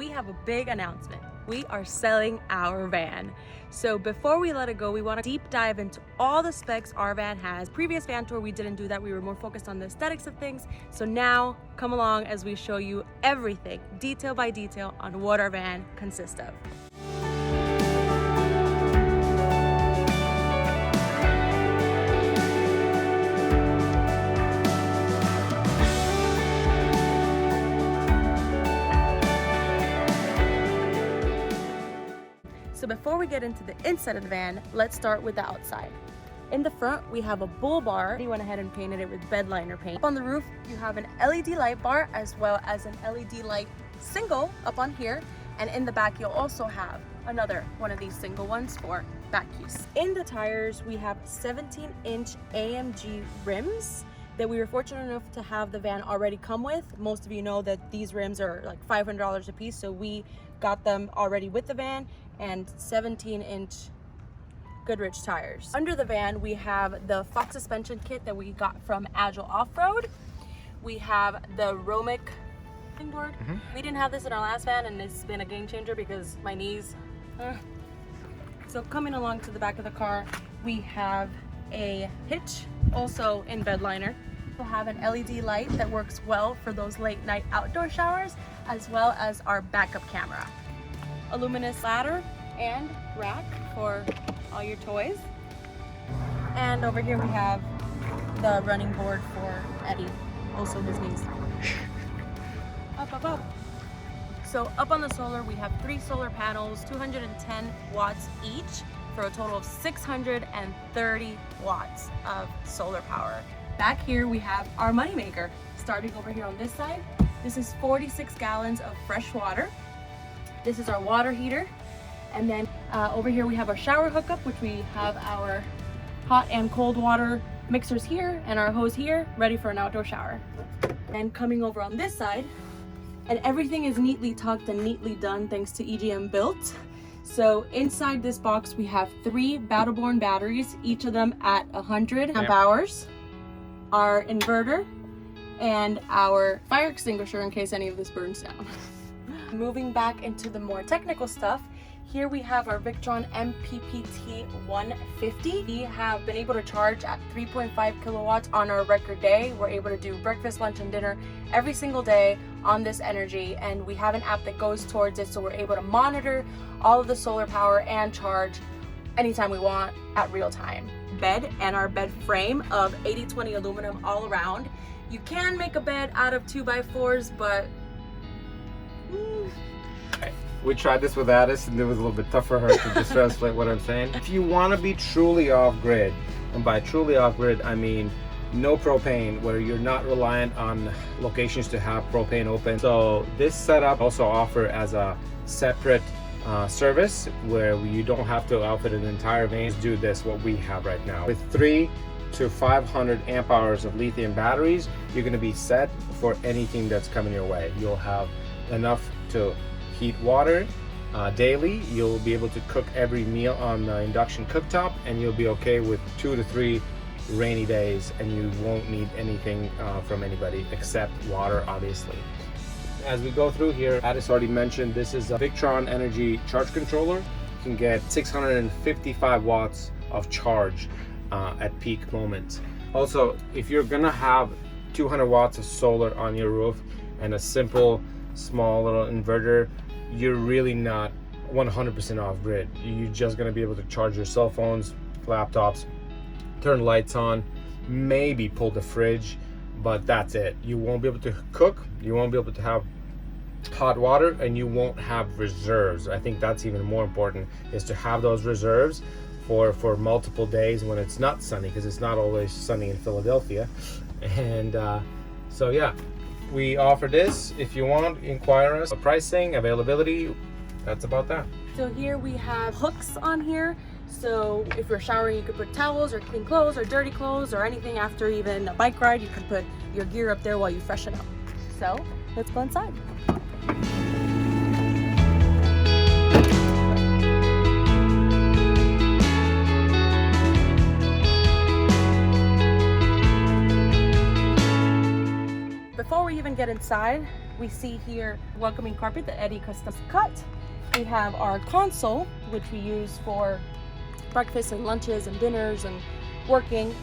we have a big announcement. We are selling our van. So before we let it go, we want to deep dive into all the specs our van has. Previous van tour, we didn't do that. We were more focused on the aesthetics of things. So now come along as we show you everything, detail by detail, on what our van consists of. So before we get into the inside of the van, let's start with the outside. In the front, we have a bull bar. We went ahead and painted it with bed liner paint. Up on the roof, you have an LED light bar as well as an LED light single up on here. And in the back, you'll also have another one of these single ones for back use. In the tires, we have 17-inch AMG rims that we were fortunate enough to have the van already come with. Most of you know that these rims are like $500 a piece, so we got them already with the van, and 17-inch Goodrich tires. Under the van, we have the Fox suspension kit that we got from Agile Off-Road. We have the Romic board. We didn't have this in our last van, and it's been a game changer because my knees. So coming along to the back of the car, we have a hitch, also in bed liner. We'll have an LED light that works well for those late night outdoor showers, as well as our backup camera. A luminous ladder and rack for all your toys. And over here we have the running board for Eddie, also his knees. Up. So up on the solar, we have 3 solar panels, 210 watts each, for a total of 630 watts of solar power. Back here we have our moneymaker. Starting over here on this side, this is 46 gallons of fresh water. This is our water heater. And then over here we have our shower hookup, which we have our hot and cold water mixers here and our hose here, ready for an outdoor shower. And coming over on this side, and everything is neatly tucked and neatly done thanks to EGM Built. So inside this box we have 3 Battleborn batteries, each of them at 100 amp hours, our inverter, and our fire extinguisher in case any of this burns down. Moving back into the more technical stuff, here we have our Victron MPPT 150. We have been able to charge at 3.5 kilowatts on our record day. We're able to do breakfast, lunch, and dinner every single day on this energy, and we have an app that goes towards it, so we're able to monitor all of the solar power and charge anytime we want at real time. Bed and our bed frame of 80/20 aluminum all around. You can make a bed out of 2x4s, but we tried this with Adys and it was a little bit tough for her to just translate what I'm saying. If you want to be truly off-grid, and by truly off-grid I mean no propane, where you're not reliant on locations to have propane open. So this setup also offers as a separate service where you don't have to outfit an entire van. Do this, what we have right now. With 3 to 500 amp hours of lithium batteries, you're going to be set for anything that's coming your way. You'll have enough to heat water daily. You'll be able to cook every meal on the induction cooktop, and you'll be okay with 2 to 3 rainy days, and you won't need anything from anybody except water, obviously. As we go through here, Adys already mentioned this is a Victron energy charge controller. You can get 655 watts of charge at peak moments. Also, if you're gonna have 200 watts of solar on your roof and a simple small little inverter, you're really not 100% off grid. You're just gonna be able to charge your cell phones, laptops, turn lights on, maybe pull the fridge, but that's it. You won't be able to cook, you won't be able to have hot water, and you won't have reserves. I think that's even more important, is to have those reserves for multiple days when it's not sunny, because it's not always sunny in Philadelphia. And so yeah, we offer this. If you want, inquire us. Pricing, availability, that's about that. So here we have hooks on here. So if you're showering, you could put towels or clean clothes or dirty clothes or anything after even a bike ride. You can put your gear up there while you freshen up. So let's go inside. Before we even get inside, We see here welcoming carpet that Eddie custom cut. We have our console, which we use for breakfast and lunches and dinners and working.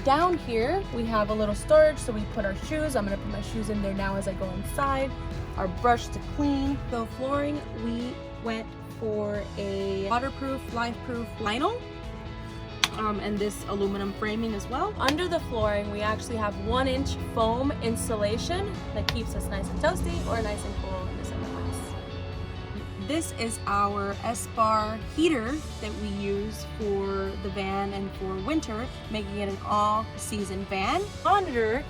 Down here we have a little storage, so we put our shoes. I'm gonna put my shoes in there now as I go inside. Our brush to clean. The flooring, we went for a waterproof, life-proof vinyl, and this aluminum framing as well. Under the flooring, we actually have 1-inch foam insulation that keeps us nice and toasty or nice and cool in the summer months. This is our S-bar heater that we use for the van and for winter, making it an all-season van. Monitor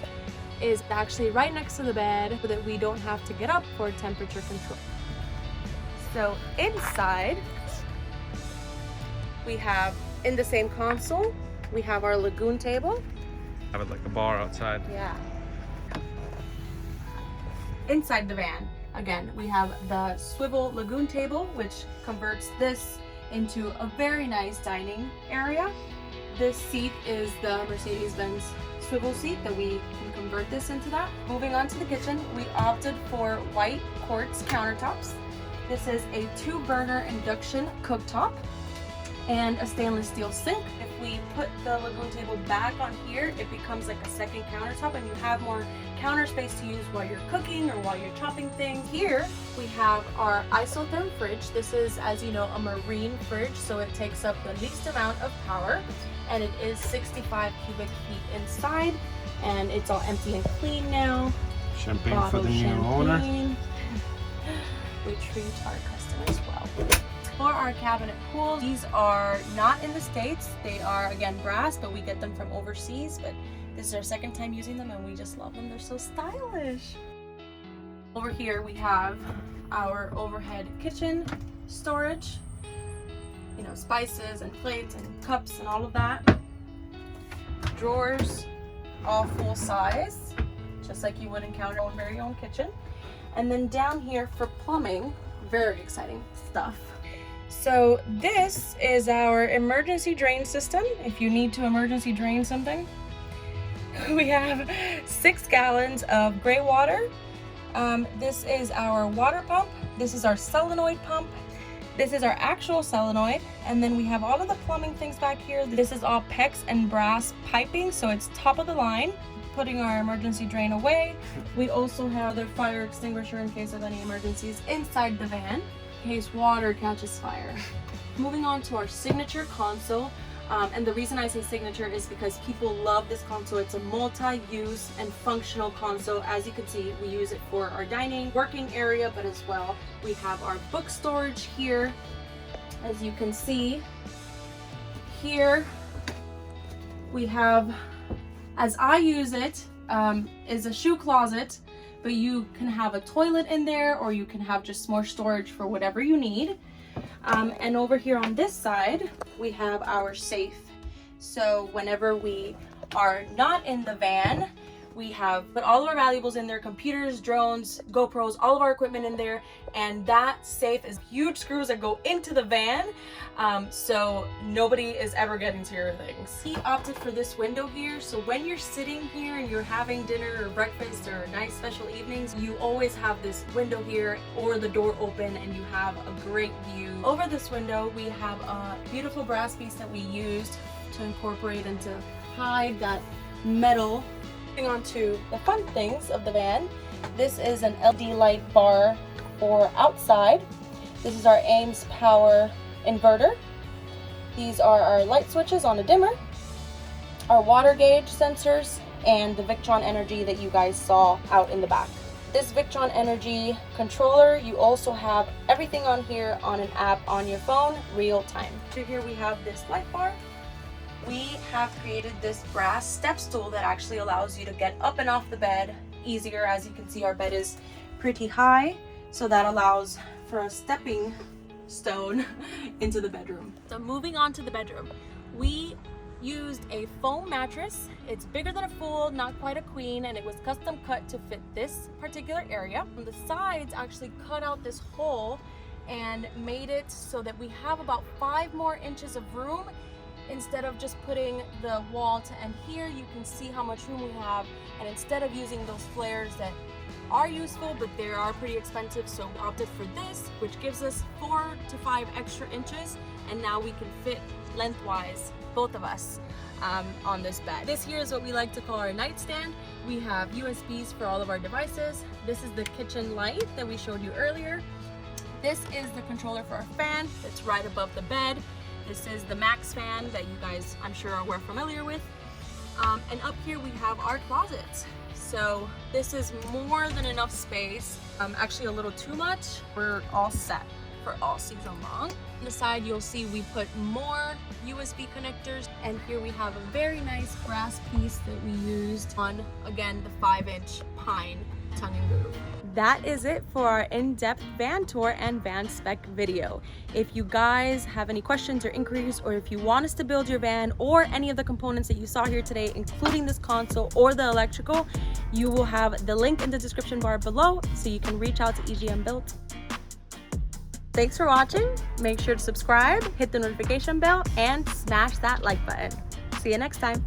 is actually right next to the bed so that we don't have to get up for temperature control. So inside, we have, in the same console, we have our lagoon table. Have it like a bar outside. Yeah. Inside the van, again, we have the swivel lagoon table, which converts this into a very nice dining area. This seat is the Mercedes-Benz swivel seat that we can convert this into that. Moving on to the kitchen, we opted for white quartz countertops. This is a 2-burner induction cooktop and a stainless steel sink. If we put the lagoon table back on here, it becomes like a second countertop and you have more counter space to use while you're cooking or while you're chopping things. Here we have our Isotherm Fridge. This is, as you know, a marine fridge, so it takes up the least amount of power, and it is 65 cubic feet inside, and it's all empty and clean now. Champagne for the new owner. We treat our customers well. For our cabinet pools, these are not in the States. They are, again, brass, but we get them from overseas. But this is our second time using them and we just love them. They're so stylish. Over here we have our overhead kitchen storage. You know, spices and plates and cups and all of that. Drawers, all full size, just like you would encounter in your very own kitchen. And then down here for plumbing, very exciting stuff. So this is our emergency drain system. If you need to emergency drain something, we have 6 gallons of gray water. This is our water pump. This is our solenoid pump. This is our actual solenoid. And then we have all of the plumbing things back here. This is all PEX and brass piping, so it's top of the line. Putting our emergency drain away. We also have the fire extinguisher in case of any emergencies inside the van, in case water catches fire. Moving on to our signature console. And the reason I say signature is because people love this console. It's a multi-use and functional console. As you can see, we use it for our dining, working area, but as well, we have our book storage here. As you can see, here we have, as I use it, is a shoe closet, but you can have a toilet in there or you can have just more storage for whatever you need. And over here on this side, we have our safe. So whenever we are not in the van, we have put all of our valuables in there, computers, drones, GoPros, all of our equipment in there. And that safe is huge screws that go into the van. So nobody is ever getting to your things. We opted for this window here. So when you're sitting here and you're having dinner or breakfast or nice special evenings, you always have this window here or the door open and you have a great view. Over this window, we have a beautiful brass piece that we used to incorporate and to hide that metal. Moving on to the fun things of the van. This is an LED light bar for outside. This is our Ames power inverter. These are our light switches on a dimmer, our water gauge sensors, and the Victron energy that you guys saw out in the back. This Victron energy controller, you also have everything on here on an app on your phone, real time. So here we have this light bar. We have created this brass step stool that actually allows you to get up and off the bed easier. As you can see, our bed is pretty high, so that allows for a stepping stone into the bedroom. So moving on to the bedroom, we used a foam mattress. It's bigger than a full, not quite a queen, and it was custom cut to fit this particular area. On the sides actually cut out this hole and made it so that we have about 5 more inches of room. Instead of just putting the wall to end here, you can see how much room we have, and instead of using those flares that are useful, but they are pretty expensive, so we opted for this, which gives us 4 to 5 extra inches, and now we can fit lengthwise, both of us, on this bed. This here is what we like to call our nightstand. We have USBs for all of our devices. This is the kitchen light that we showed you earlier. This is the controller for our fan that's right above the bed. This is the Max fan that you guys, I'm sure, are familiar with. And up here we have our closets. So this is more than enough space, actually a little too much. We're all set for all season long. On the side you'll see we put more USB connectors, and here we have a very nice brass piece that we used on, again, the 5-inch pine tongue and groove. That is it for our in-depth van tour and van spec video. If you guys have any questions or inquiries, or if you want us to build your van or any of the components that you saw here today, including this console or the electrical, you will have the link in the description bar below, so you can reach out to EGM Built. Thanks for watching. Make sure to subscribe, hit the notification bell, and smash that like button. See you next time.